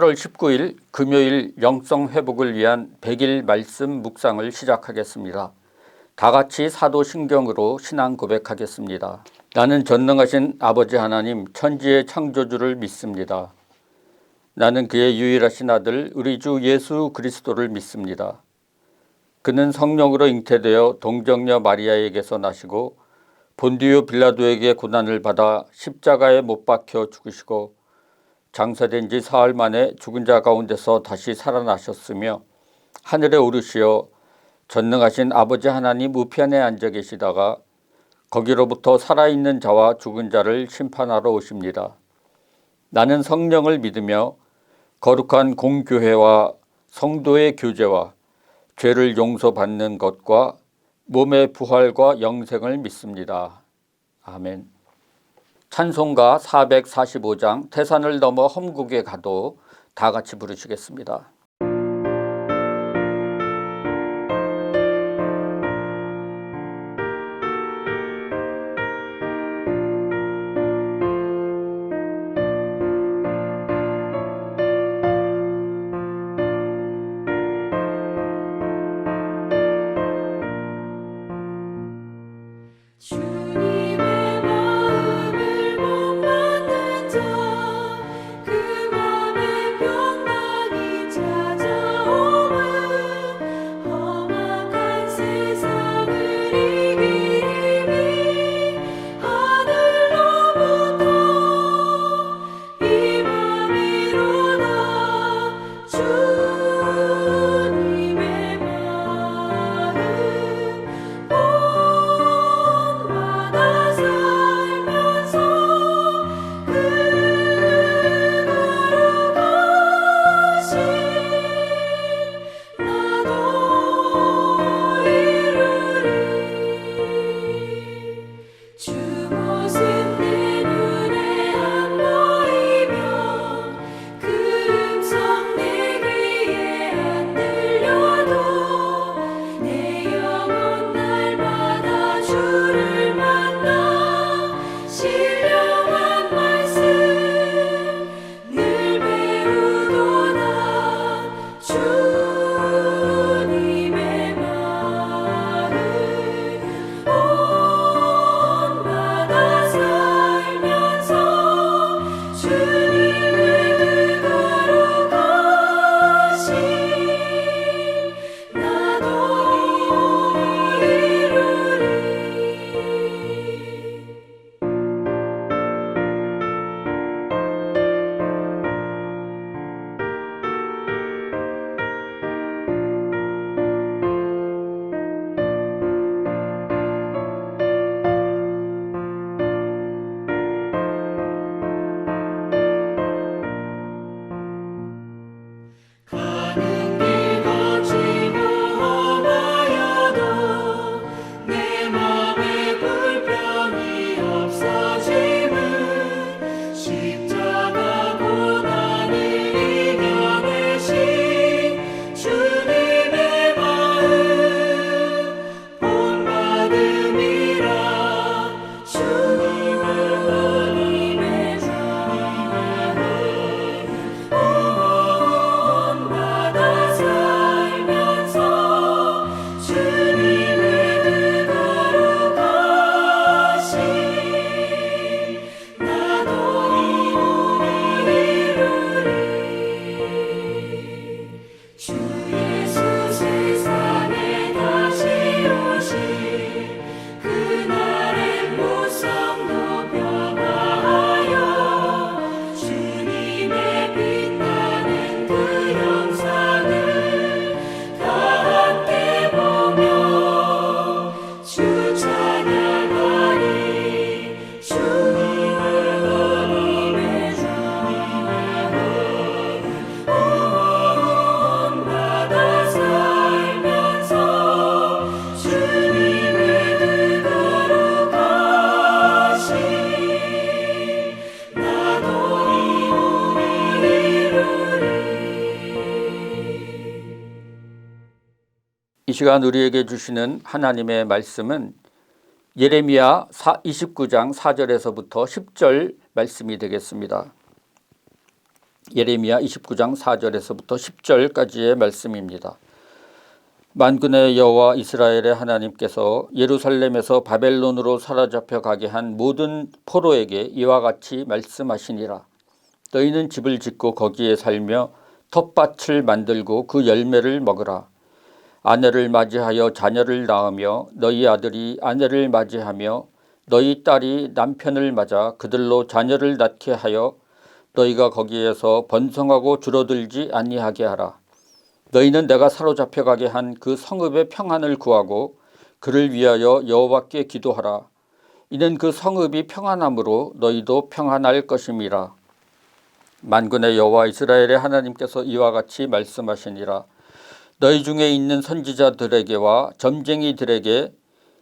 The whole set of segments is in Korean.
8월 19일 금요일 영성 회복을 위한 100일 말씀 묵상을 시작하겠습니다. 다 같이 사도신경으로 신앙 고백하겠습니다. 나는 전능하신 아버지 하나님 천지의 창조주를 믿습니다. 나는 그의 유일하신 아들 우리 주 예수 그리스도를 믿습니다. 그는 성령으로 잉태되어 동정녀 마리아에게서 나시고 본디오 빌라도에게 고난을 받아 십자가에 못 박혀 죽으시고 장사된 지 사흘 만에 죽은 자 가운데서 다시 살아나셨으며 하늘에 오르시어 전능하신 아버지 하나님 우편에 앉아 계시다가 거기로부터 살아있는 자와 죽은 자를 심판하러 오십니다. 나는 성령을 믿으며 거룩한 공교회와 성도의 교제와 죄를 용서받는 것과 몸의 부활과 영생을 믿습니다. 아멘. 찬송가 445장 태산을 넘어 험국에 가도 다 같이 부르시겠습니다. 이 시간 우리에게 주시는 하나님의 말씀은 예레미야 29장 4절에서부터 10절 말씀이 되겠습니다. 예레미야 29장 4절에서부터 10절까지의 말씀입니다. 만군의 여호와 이스라엘의 하나님께서 예루살렘에서 바벨론으로 사로잡혀 가게 한 모든 포로에게 이와 같이 말씀하시니라. 너희는 집을 짓고 거기에 살며 텃밭을 만들고 그 열매를 먹으라. 아내를 맞이하여 자녀를 낳으며 너희 아들이 아내를 맞이하며 너희 딸이 남편을 맞아 그들로 자녀를 낳게 하여 너희가 거기에서 번성하고 줄어들지 아니하게 하라. 너희는 내가 사로잡혀 가게 한 그 성읍의 평안을 구하고 그를 위하여 여호와께 기도하라. 이는 그 성읍이 평안함으로 너희도 평안할 것임이라. 만군의 여호와 이스라엘의 하나님께서 이와 같이 말씀하시니라. 너희 중에 있는 선지자들에게와 점쟁이들에게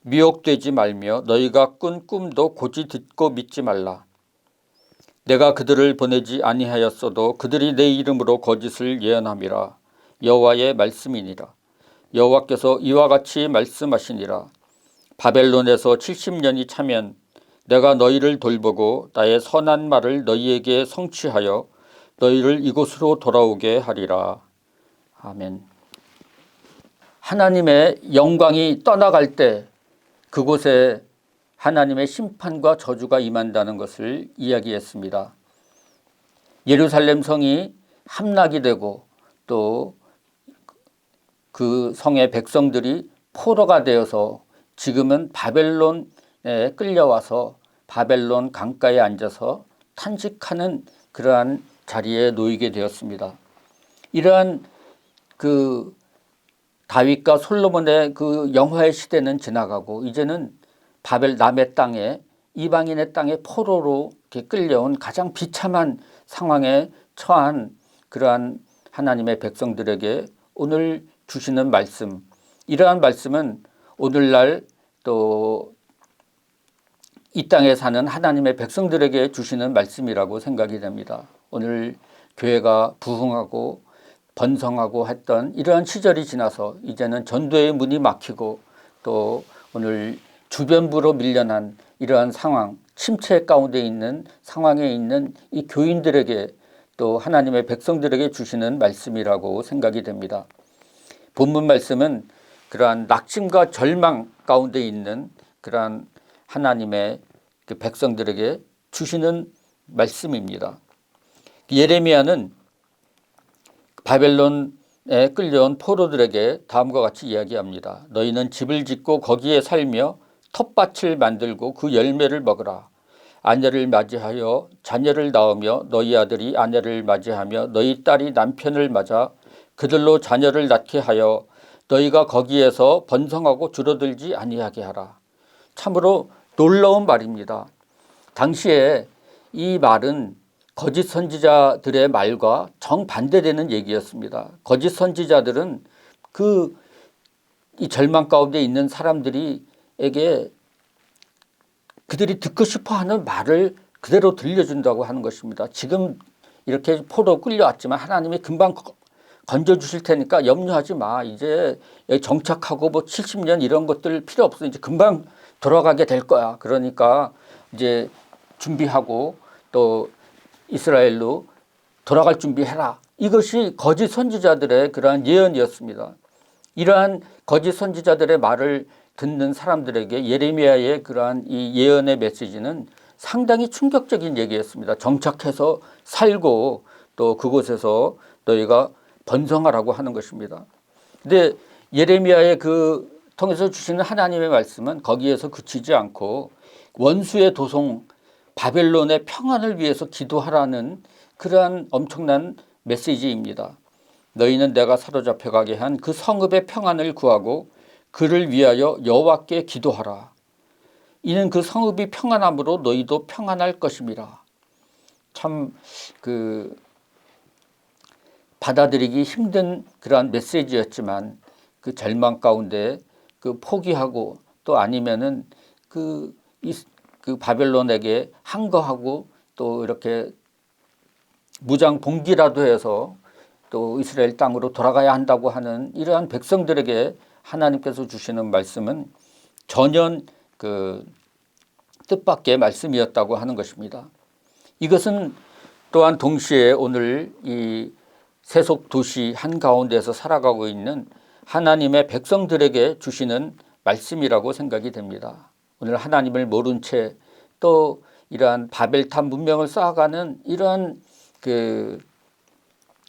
미혹되지 말며 너희가 꾼 꿈도 고지 듣고 믿지 말라. 내가 그들을 보내지 아니하였어도 그들이 내 이름으로 거짓을 예언함이라. 여호와의 말씀이니라. 여호와께서 이와 같이 말씀하시니라. 바벨론에서 70년이 차면 내가 너희를 돌보고 나의 선한 말을 너희에게 성취하여 너희를 이곳으로 돌아오게 하리라. 아멘. 하나님의 영광이 떠나갈 때 그곳에 하나님의 심판과 저주가 임한다는 것을 이야기했습니다. 예루살렘 성이 함락이 되고 또 그 성의 백성들이 포로가 되어서 지금은 바벨론에 끌려와서 바벨론 강가에 앉아서 탄식하는 그러한 자리에 놓이게 되었습니다. 이러한 그 다윗과 솔로몬의 그 영화의 시대는 지나가고 이제는 남의 땅에 이방인의 땅에 포로로 이렇게 끌려온 가장 비참한 상황에 처한 그러한 하나님의 백성들에게 오늘 주시는 말씀, 이러한 말씀은 오늘날 또 이 땅에 사는 하나님의 백성들에게 주시는 말씀이라고 생각이 됩니다. 오늘 교회가 부흥하고 번성하고 했던 이러한 시절이 지나서 이제는 전도의 문이 막히고 또 오늘 주변부로 밀려난 이러한 상황, 침체 가운데 있는 상황에 있는 이 교인들에게 또 하나님의 백성들에게 주시는 말씀이라고 생각이 됩니다. 본문 말씀은 그러한 낙심과 절망 가운데 있는 그러한 하나님의 그 백성들에게 주시는 말씀입니다. 예레미야는 바벨론에 끌려온 포로들에게 다음과 같이 이야기합니다. 너희는 집을 짓고 거기에 살며 텃밭을 만들고 그 열매를 먹으라. 아내를 맞이하여 자녀를 낳으며 너희 아들이 아내를 맞이하며 너희 딸이 남편을 맞아 그들로 자녀를 낳게 하여 너희가 거기에서 번성하고 줄어들지 아니하게 하라. 참으로 놀라운 말입니다. 당시에 이 말은 거짓 선지자들의 말과 정반대되는 얘기였습니다. 거짓 선지자들은 이 절망 가운데 있는 사람들에게 그들이 듣고 싶어하는 말을 그대로 들려준다고 하는 것입니다. 지금 이렇게 포로 끌려왔지만 하나님이 금방 건져주실 테니까 염려하지 마. 이제 정착하고 뭐 70년 이런 것들 필요 없어. 이제 금방 돌아가게 될 거야. 그러니까 이제 준비하고 또 이스라엘로 돌아갈 준비해라. 이것이 거짓 선지자들의 그러한 예언이었습니다. 이러한 거짓 선지자들의 말을 듣는 사람들에게 예레미야의 그러한 이 예언의 메시지는 상당히 충격적인 얘기였습니다. 정착해서 살고 또 그곳에서 너희가 번성하라고 하는 것입니다. 근데 예레미야의 통해서 주시는 하나님의 말씀은 거기에서 그치지 않고 원수의 도성 바벨론의 평안을 위해서 기도하라는 그러한 엄청난 메시지입니다. 너희는 내가 사로잡혀 가게 한 그 성읍의 평안을 구하고 그를 위하여 여호와께 기도하라. 이는 그 성읍이 평안함으로 너희도 평안할 것임이라. 참 받아들이기 힘든 그러한 메시지였지만 그 절망 가운데 포기하고 또 아니면은 그 바벨론에게 항거하고 또 이렇게 무장 봉기라도 해서 또 이스라엘 땅으로 돌아가야 한다고 하는 이러한 백성들에게 하나님께서 주시는 말씀은 전혀 뜻밖의 말씀이었다고 하는 것입니다. 이것은 또한 동시에 오늘 이 세속 도시 한가운데서 살아가고 있는 하나님의 백성들에게 주시는 말씀이라고 생각이 됩니다. 오늘 하나님을 모른 채 또 이러한 바벨탑 문명을 쌓아가는 이러한 그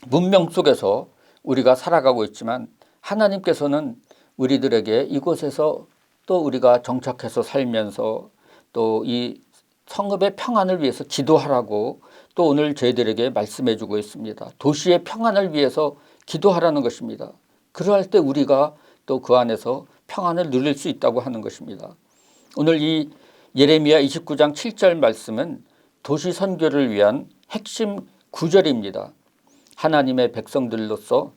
문명 속에서 우리가 살아가고 있지만 하나님께서는 우리들에게 이곳에서 또 우리가 정착해서 살면서 또 이 성읍의 평안을 위해서 기도하라고 또 오늘 저희들에게 말씀해 주고 있습니다. 도시의 평안을 위해서 기도하라는 것입니다. 그러할 때 우리가 또 그 안에서 평안을 누릴 수 있다고 하는 것입니다. 오늘 이 예레미야 29장 7절 말씀은 도시 선교를 위한 핵심 구절입니다. 하나님의 백성들로서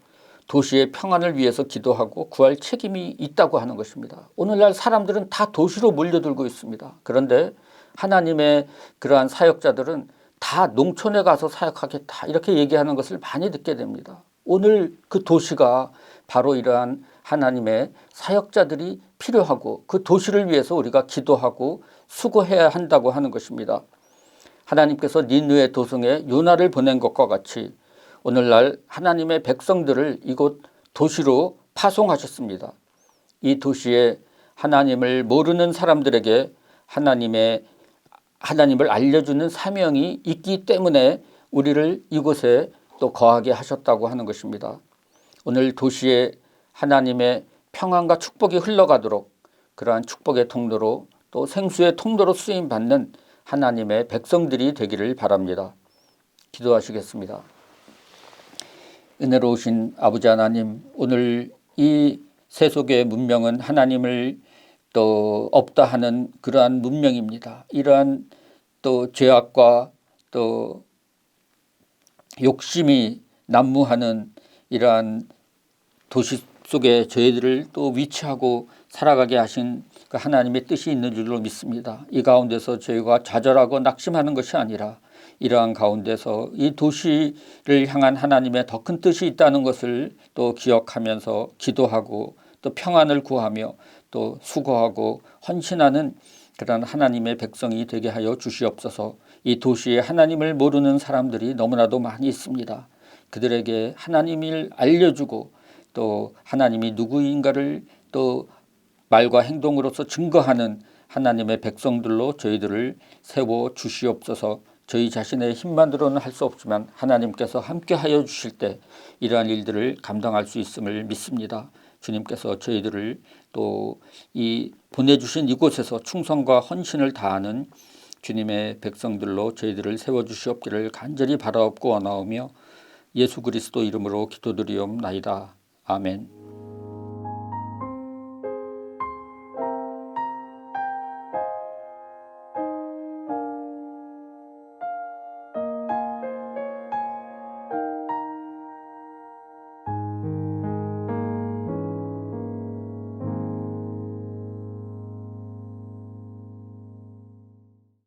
도시의 평안을 위해서 기도하고 구할 책임이 있다고 하는 것입니다. 오늘날 사람들은 다 도시로 몰려들고 있습니다. 그런데 하나님의 그러한 사역자들은 다 농촌에 가서 사역하겠다 이렇게 얘기하는 것을 많이 듣게 됩니다. 오늘 그 도시가 바로 이러한 하나님의 사역자들이 필요하고 그 도시를 위해서 우리가 기도하고 수고해야 한다고 하는 것입니다. 하나님께서 니느웨 도성에 요나를 보낸 것과 같이 오늘날 하나님의 백성들을 이곳 도시로 파송하셨습니다. 이 도시에 하나님을 모르는 사람들에게 하나님을 알려주는 사명이 있기 때문에 우리를 이곳에 또 거하게 하셨다고 하는 것입니다. 오늘 도시에 하나님의 평안과 축복이 흘러가도록 그러한 축복의 통로로 또 생수의 통로로 쓰임받는 하나님의 백성들이 되기를 바랍니다. 기도하시겠습니다. 은혜로우신 아버지 하나님, 오늘 이 세속의 문명은 하나님을 또 없다 하는 그러한 문명입니다. 이러한 또 죄악과 또 욕심이 난무하는 이러한 도시 속에 저희들을 또 위치하고 살아가게 하신 그 하나님의 뜻이 있는 줄로 믿습니다. 이 가운데서 저희가 좌절하고 낙심하는 것이 아니라 이러한 가운데서 이 도시를 향한 하나님의 더 큰 뜻이 있다는 것을 또 기억하면서 기도하고 또 평안을 구하며 또 수고하고 헌신하는 그런 하나님의 백성이 되게 하여 주시옵소서. 이 도시에 하나님을 모르는 사람들이 너무나도 많이 있습니다. 그들에게 하나님을 알려주고 또 하나님이 누구인가를 또 말과 행동으로서 증거하는 하나님의 백성들로 저희들을 세워 주시옵소서. 저희 자신의 힘만으로는 할 수 없지만 하나님께서 함께하여 주실 때 이러한 일들을 감당할 수 있음을 믿습니다. 주님께서 저희들을 또 이 보내주신 이곳에서 충성과 헌신을 다하는 주님의 백성들로 저희들을 세워주시옵기를 간절히 바라옵고 원하오며 예수 그리스도 이름으로 기도드리옵나이다. 아멘.